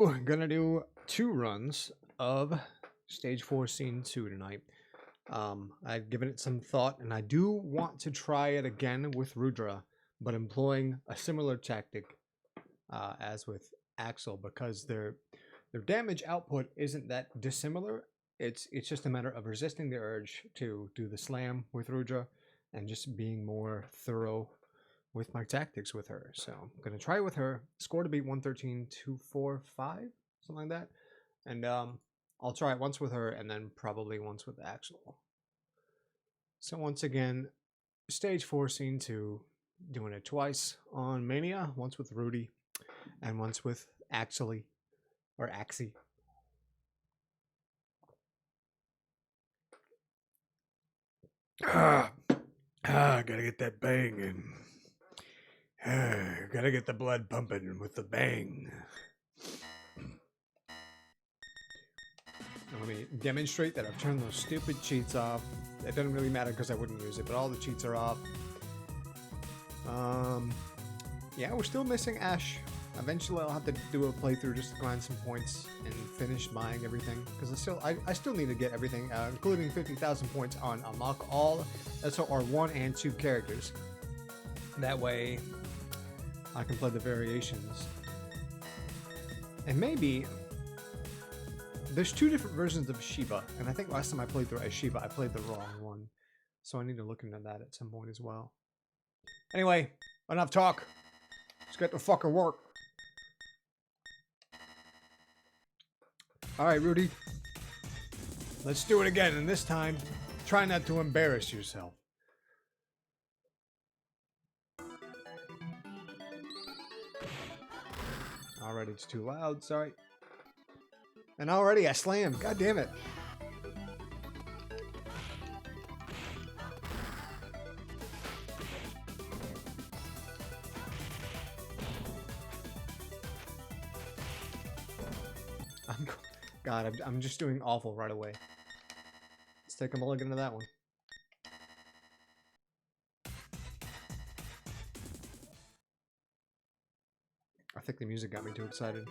We're gonna do 2 runs of Stage 4 Scene 2 tonight. I've given it some thought, and I do want to try it again with Rudra, but employing a similar tactic as with Axel, because their damage output isn't that dissimilar. It's just a matter of resisting the urge to do the slam with Rudra and just being more thorough with my tactics with her. So I'm gonna try it with her. Score to beat 113,245, something like that. And I'll try it once with her and then probably once with Axel. So once again, Stage 4 Scene 2, doing it twice on Mania, once with Rudy and once with Axely or Axie. Gotta get that bang in. Gotta get the blood pumping with the bang. Let me demonstrate that I've turned those stupid cheats off. It doesn't really matter because I wouldn't use it, but all the cheats are off. Yeah, we're still missing Ash. Eventually I'll have to do a playthrough just to grind some points and finish buying everything, because I still need to get everything, including 50,000 points on unlock all SOR1 and 2 characters. That way I can play the variations. And maybe there's 2 different versions of Shiva, and I think last time I played through Shiva I played the wrong one, so I need to look into that at some point as well. Anyway, enough talk. Let's get to fucking work. Alright, Rudy. Let's do it again, and this time, try not to embarrass yourself. Already it's too loud, sorry. And already I slammed, god damn it. God, I'm just doing awful right away. Let's take a mulligan to that one. I think the music got me too excited.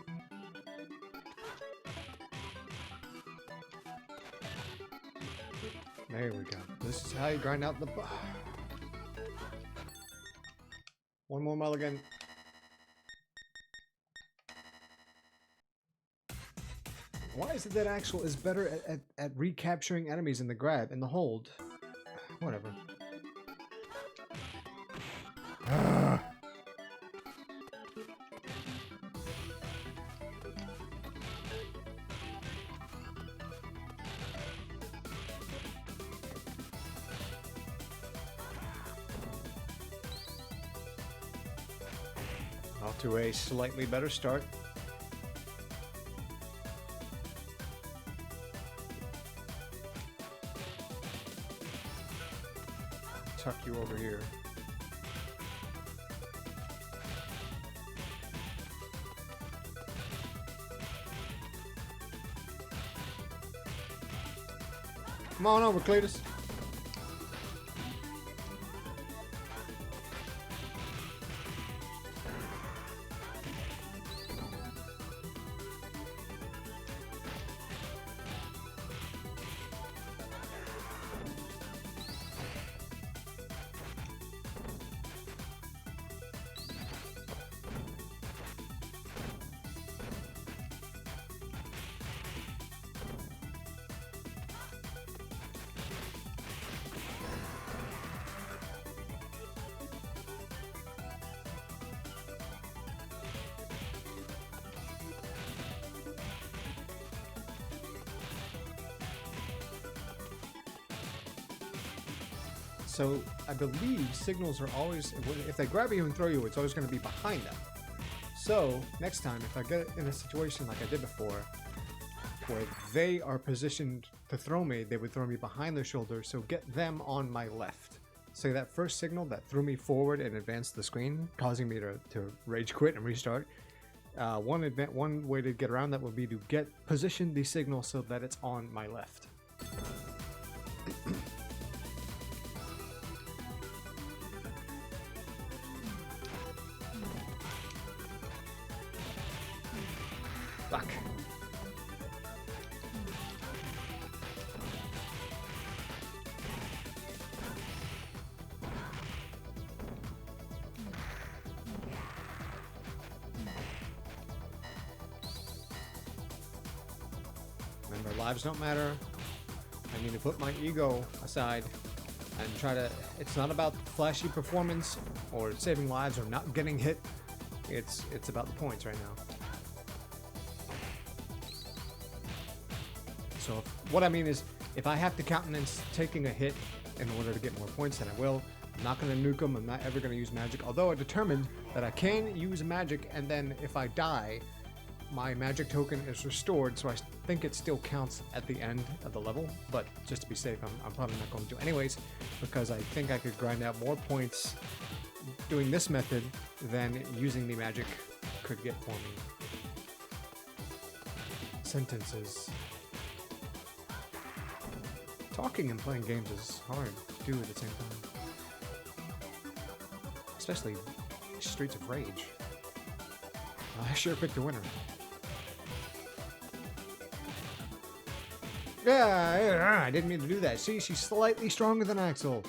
There we go. This is how you grind out the... One more mulligan. Why is it that Axel is better at recapturing enemies in the grab and the hold? Whatever. Off to a slightly better start. Tuck you over here. Come on over, Cletus. So I believe signals are always, if they grab you and throw you, it's always going to be behind them. So next time, if I get in a situation like I did before, where they are positioned to throw me, they would throw me behind their shoulder, so get them on my left. So that first signal that threw me forward and advanced the screen, causing me to rage quit and restart. One way to get around that would be to position the signal so that it's on my left. Fuck. Remember, lives don't matter. I need to put my ego aside and try to... It's not about flashy performance or saving lives or not getting hit. It's about the points right now. So what I mean is, if I have to countenance taking a hit in order to get more points, then I will. I'm not going to nuke them. I'm not ever going to use magic. Although I determined that I can use magic, and then if I die, my magic token is restored, so I think it still counts at the end of the level. But just to be safe, I'm probably not going to anyways, because I think I could grind out more points doing this method than using the magic could get for me. Sentences. Talking and playing games is hard to do at the same time. Especially Streets of Rage. I sure picked a winner. Yeah, I didn't mean to do that. See, she's slightly stronger than Axel.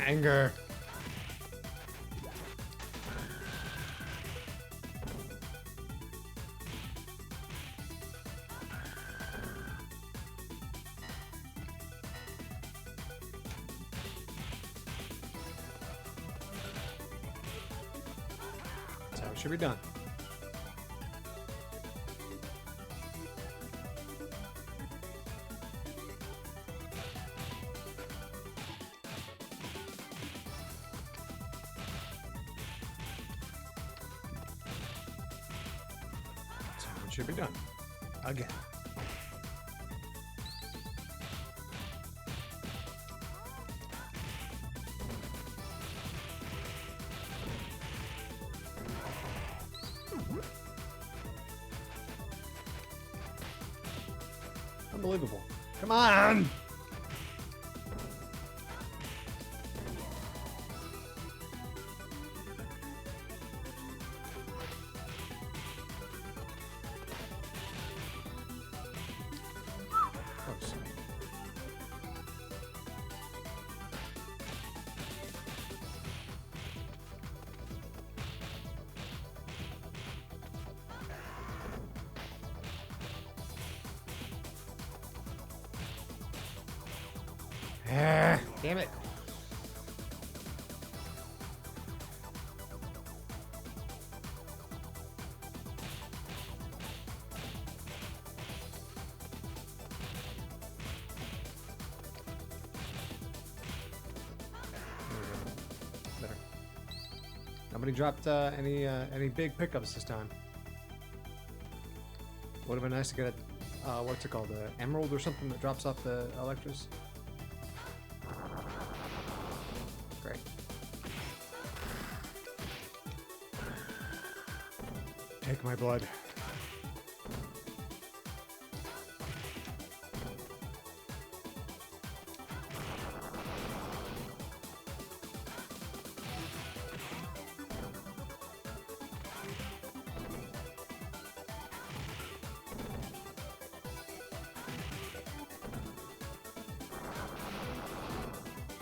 Anger. That's how it should be done. Should be done. Again. Unbelievable. Come on! Damn it. Better. Nobody dropped any big pickups this time. Would have been nice to get a, what's it called, an emerald or something that drops off the Electros. Great. Take my blood.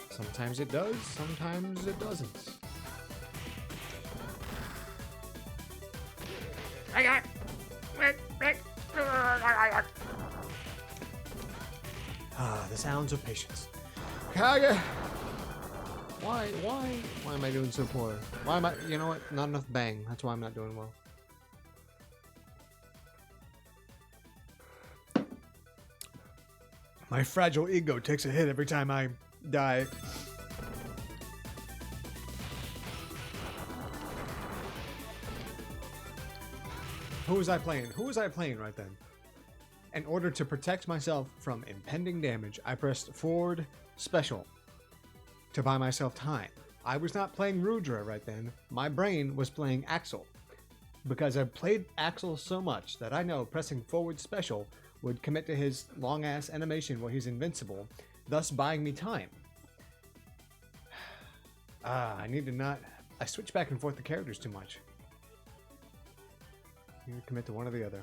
Sometimes it does, sometimes it doesn't. Ah, the sounds of patience. Kage! Why am I doing so poor? Why am I, you know what, not enough bang. That's why I'm not doing well. My fragile ego takes a hit every time I die. Who was I playing? Who was I playing right then? In order to protect myself from impending damage, I pressed forward special to buy myself time. I was not playing Rudra right then. My brain was playing Axel. Because I've played Axel so much that I know pressing forward special would commit to his long-ass animation where he's invincible, thus buying me time. I need to not... I switch back and forth the characters too much. I need to commit to one or the other.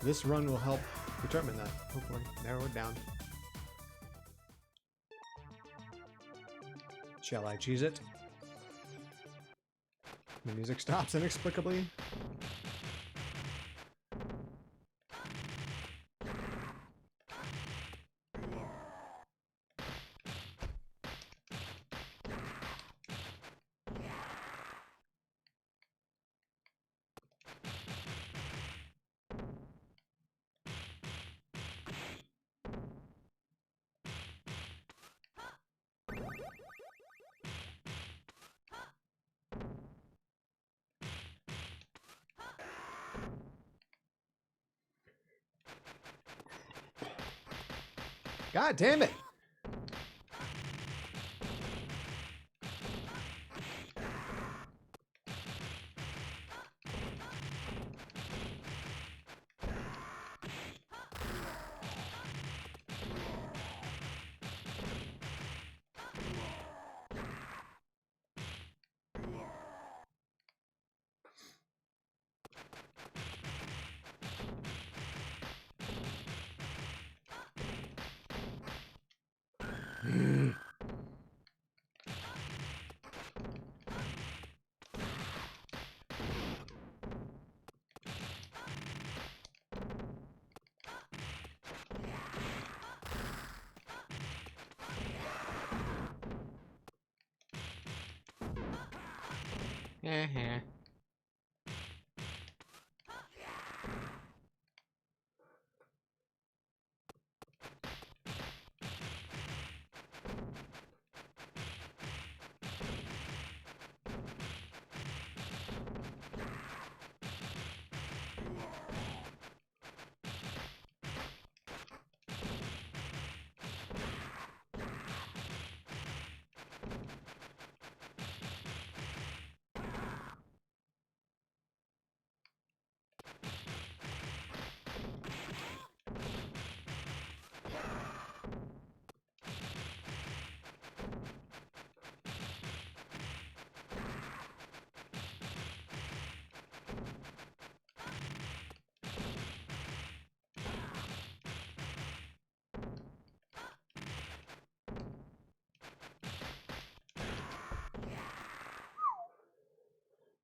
This run will help determine that, hopefully. Narrow it down. Shall I cheese it? The music stops inexplicably. God damn it!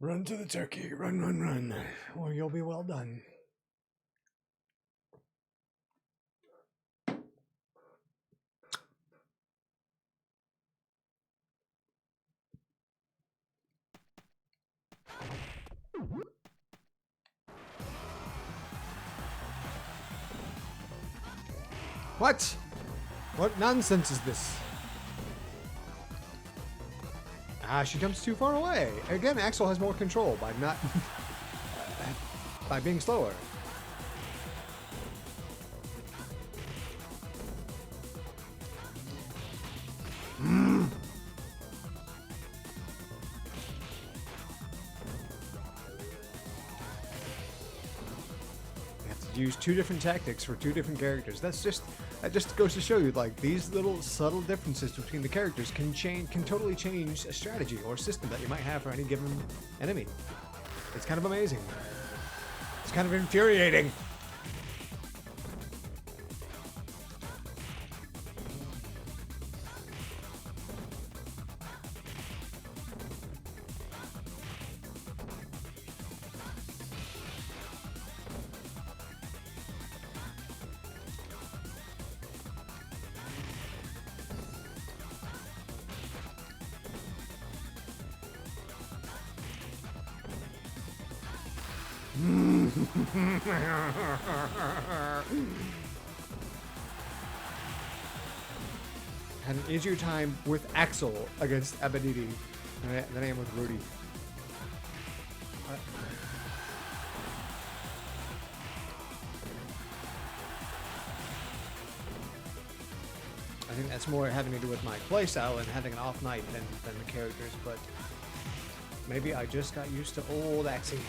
Run to the turkey. Run, run, run. Or you'll be well done. What? What nonsense is this? Ah, she jumps too far away. Again, Axel has more control by not... by being slower. Use two different tactics for two different characters. That just goes to show you, like, these little subtle differences between the characters can totally change a strategy or system that you might have for any given enemy. It's kind of amazing. It's kind of infuriating. Had an easier time with Axel against Abedidi than I am with Rudy. I think that's more having to do with my playstyle and having an off night than the characters, but maybe I just got used to old Axie.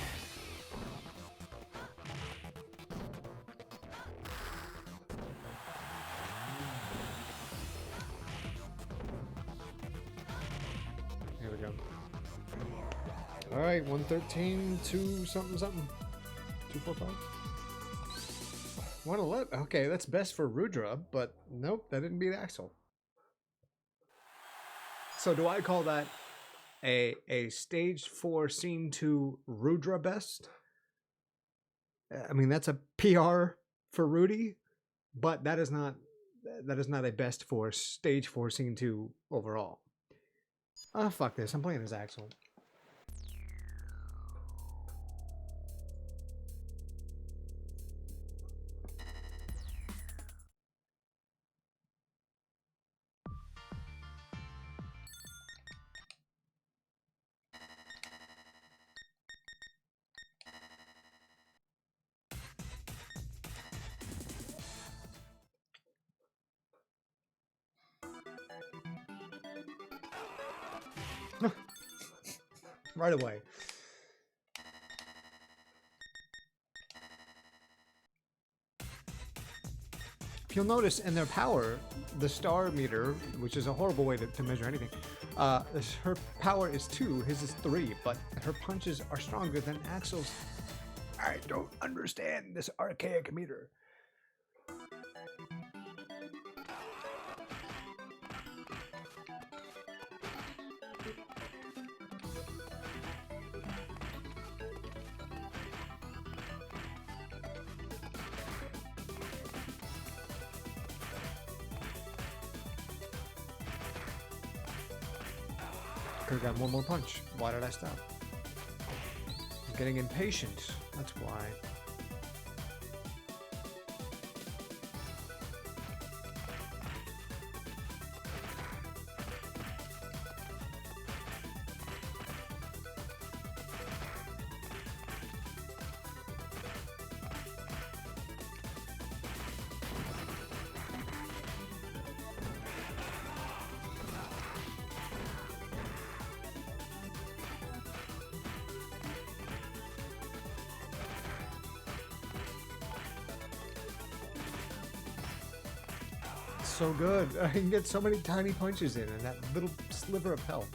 Here we go. Alright, 113, 2 something something. 245? 111. Okay, that's best for Rudra, but nope, that didn't beat Axel. So do I call that a stage 4 scene 2 Rudra best? I mean, that's a PR for Rudy, but that is not a best for stage 4 scene 2 overall. Ah, fuck this. I'm playing as Axel. Right away. If you'll notice in their power, the star meter, which is a horrible way to measure anything, her power is 2, his is 3, but her punches are stronger than Axel's. I don't understand this archaic meter. Could have got one more punch. Why did I stop? I'm getting impatient. That's why. So good. I can get so many tiny punches in and that little sliver of health.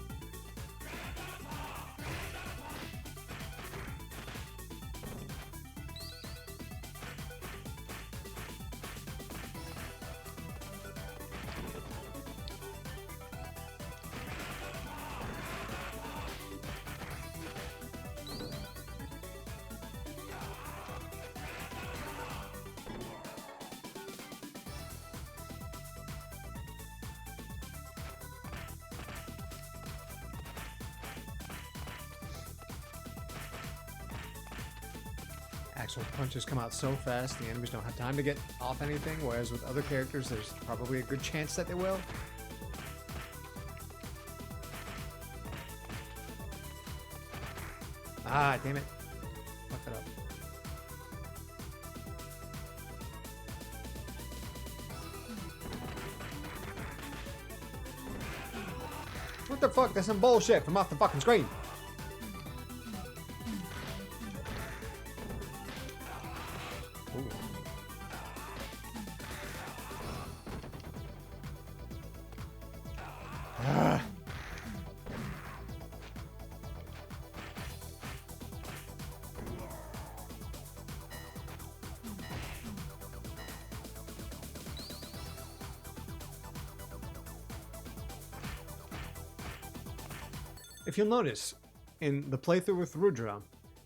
Axel's punches come out so fast, the enemies don't have time to get off anything, whereas with other characters, there's probably a good chance that they will. Ah, damn it. Fuck it up. What the fuck? That's some bullshit from off the fucking screen. If you'll notice, in the playthrough with Rudra,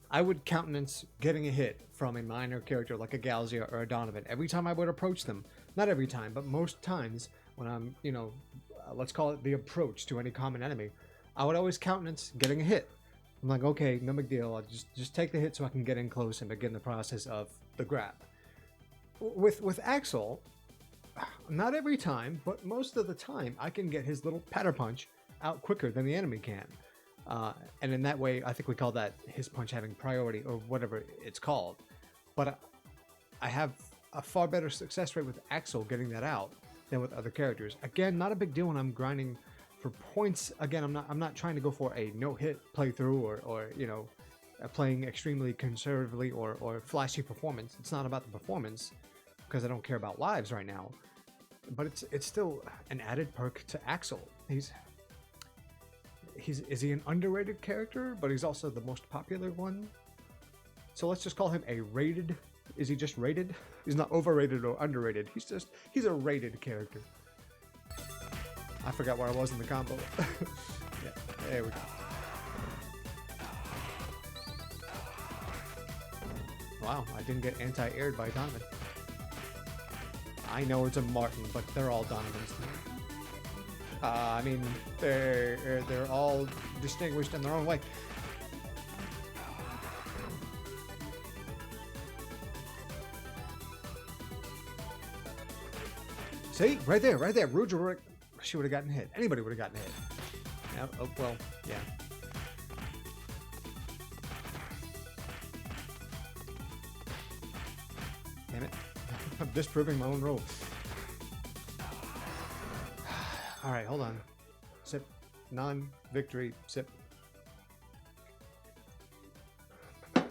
I would countenance getting a hit from a minor character like a Galzia or a Donovan every time I would approach them. Not every time, but most times when I'm, you know, let's call it the approach to any common enemy, I would always countenance getting a hit. I'm like, okay, no big deal. I'll just take the hit so I can get in close and begin the process of the grab. With Axel, not every time, but most of the time, I can get his little patter punch out quicker than the enemy can. And in that way, I think we call that his punch having priority or whatever it's called. But I have a far better success rate with Axel getting that out than with other characters. Again, not a big deal when I'm grinding for points. Again, I'm not trying to go for a no-hit playthrough or you know, playing extremely conservatively or flashy performance. It's not about the performance because I don't care about lives right now. But it's still an added perk to Axel. Is he an underrated character? But he's also the most popular one. So let's just call him a rated. Is he just rated? He's not overrated or underrated. He's a rated character. I forgot where I was in the combo. Yeah, there we go. Wow, I didn't get anti-aired by Donovan. I know it's a Martin, but they're all Donovans. I mean, they're all distinguished in their own way. See, right there. Rudra, she would have gotten hit. Anybody would have gotten hit. Yeah, oh, well, yeah. Damn it. I'm disproving my own rule. Alright, hold on. Sip. Non-victory. Sip. I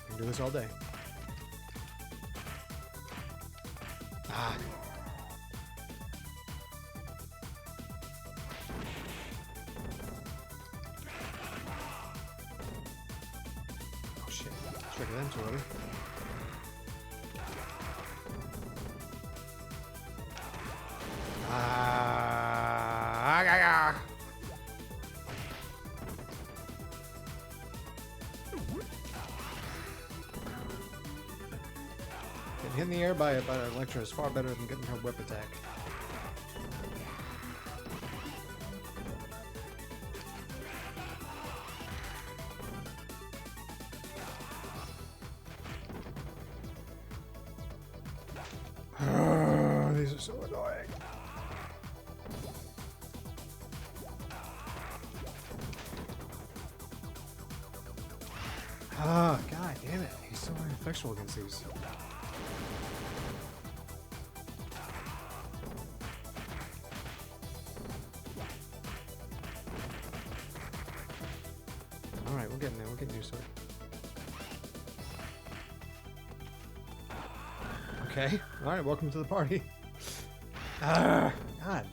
can do this all day. Ah. Oh shit. Trigger them too early. Getting hit in the air by an Electra is far better than getting her whip attack. These are so annoying. Ah, god damn it. He's so ineffectual against these. Alright, we're getting there. We're getting used to it. Okay. Alright, welcome to the party. Ah, god.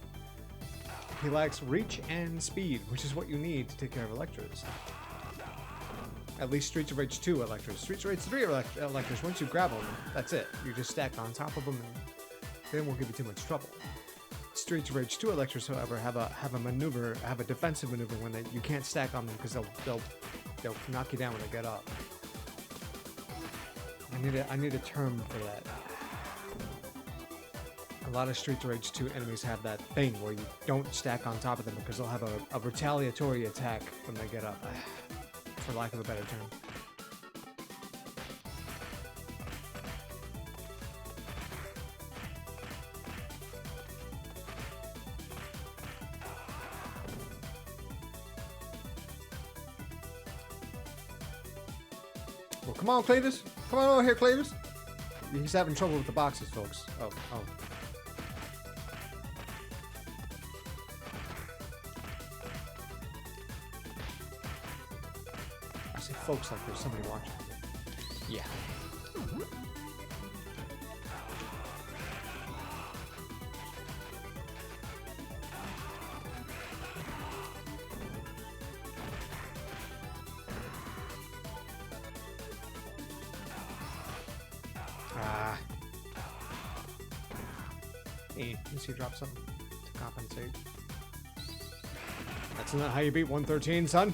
He lacks reach and speed, which is what you need to take care of Electras. At least Streets of Rage 2 Electras. Streets of Rage 3 Electras, once you grab them, that's it. You just stack on top of them and they won't give you too much trouble. Streets of Rage 2 Electras, however, have a defensive maneuver when you can't stack on them because they'll knock you down when they get up. I need a term for that. A lot of Streets of Rage 2 enemies have that thing where you don't stack on top of them because they'll have a retaliatory attack when they get up. For lack of a better term. Well, come on, Cletus. Come on over here, Cletus. He's having trouble with the boxes, folks. Oh. Folks, like there's somebody watching. Yeah. Ah. Hey, you see, drop something to compensate. That's not how you beat 113, son.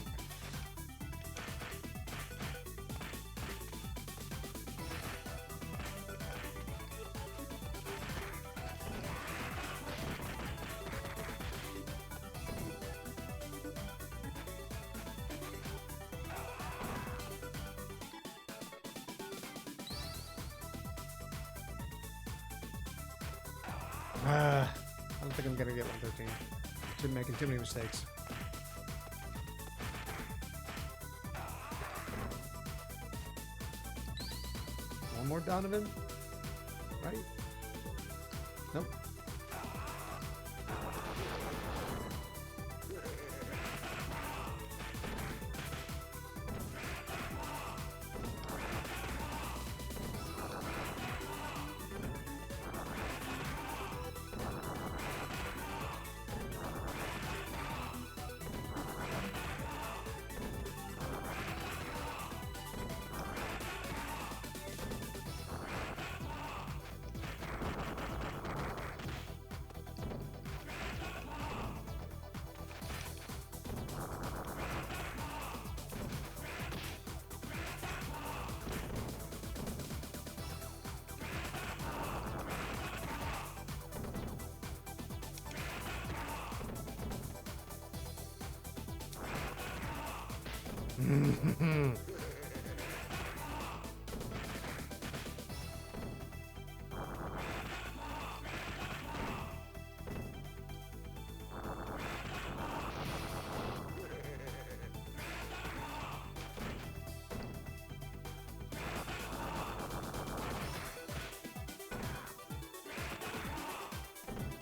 I don't think I'm gonna get 113. Been making too many mistakes. One more Donovan, right? Nope.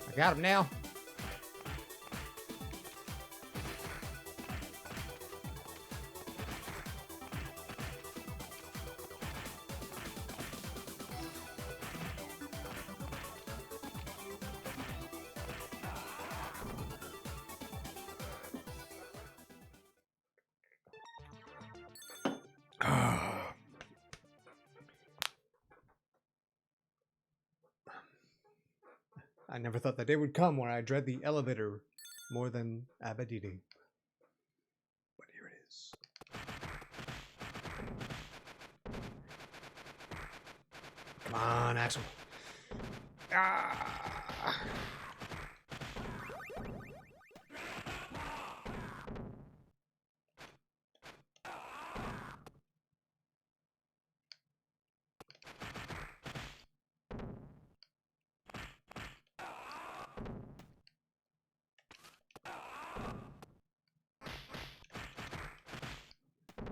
I got him now. I never thought the day would come where I dread the elevator more than Abadidi. But here it is. Come on, Axel. Ah!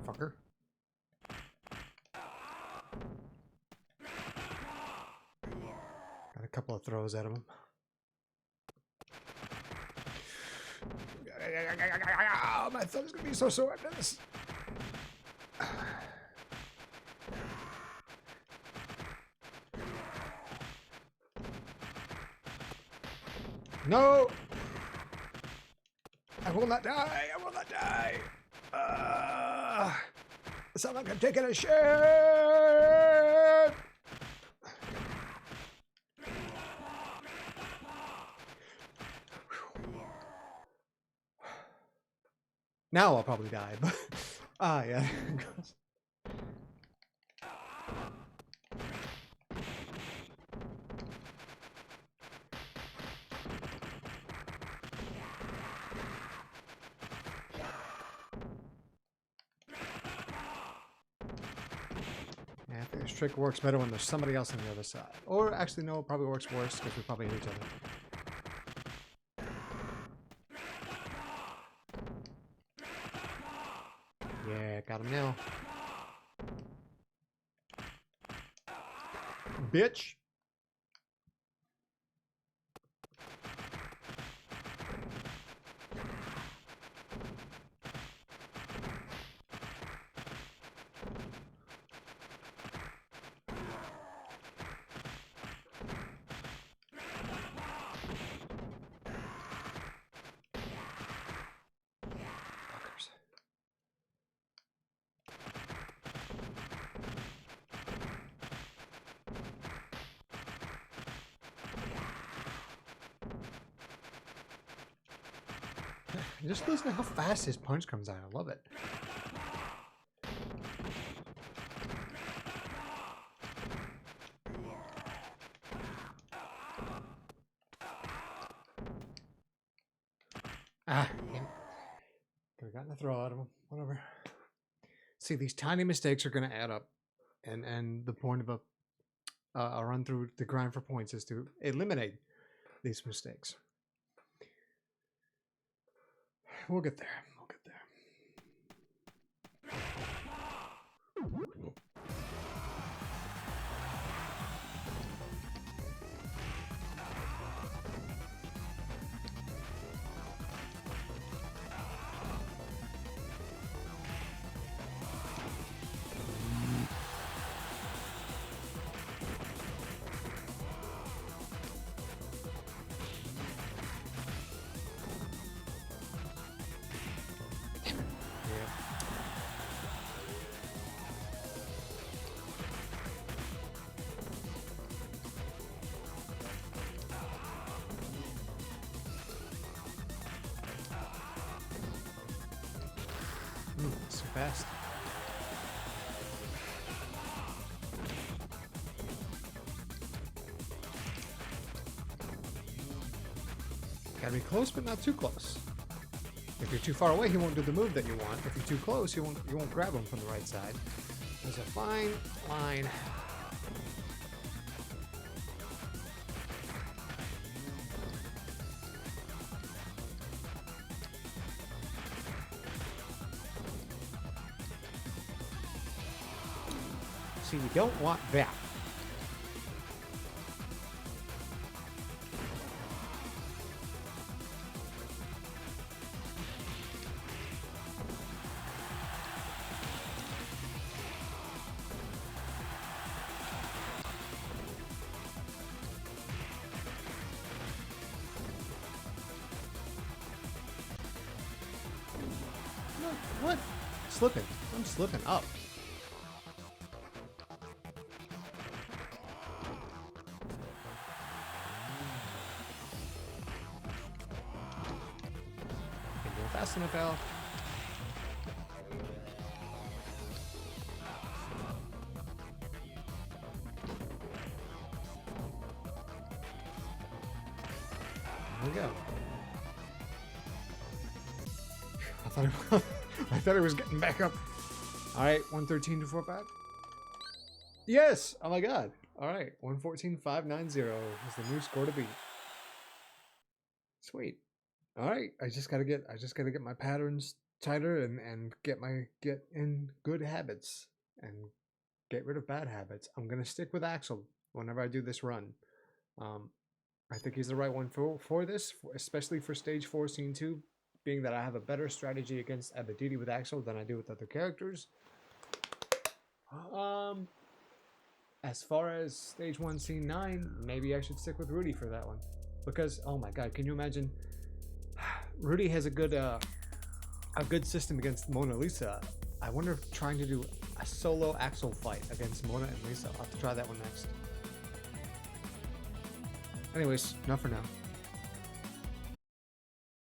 Fucker. Got a couple of throws at him. My thumb's gonna be so sore after this. No! I will not die! I will not die! It sounds like I'm taking a shit! Now I'll probably die, but... yeah. I think this trick works better when there's somebody else on the other side. Or actually, no, it probably works worse because we probably hit each other. Yeah, got him now. Bitch. Just listen to how fast his punch comes out. I love it. Ah, damn. Could have gotten a throw out of him. Whatever. See, these tiny mistakes are going to add up. And the point of a run through the grind for points is to eliminate these mistakes. We'll get there. We'll get there. So fast. Gotta be close, but not too close. If you're too far away, he won't do the move that you want. If you're too close, you won't grab him from the right side. There's a fine line. See, you don't want that. What? Slipping. I'm slipping up. Fast enough, Al. There we go. I thought it was getting back up. All right, 113 to 4-5. Yes. Oh my God. All right, 114,590 is the new score to beat. Sweet. All right, I just gotta get my patterns tighter and get in good habits and get rid of bad habits. I'm gonna stick with Axel whenever I do this run. I think he's the right one for this, especially for stage 4, scene 2, being that I have a better strategy against Abadidi with Axel than I do with other characters. As far as stage 1, scene 9, maybe I should stick with Rudy for that one, because oh my God, can you imagine? Rudy has a good system against Mona Lisa. I wonder if trying to do a solo Axel fight against Mona and Lisa. I'll have to try that one next. Anyways, enough for now.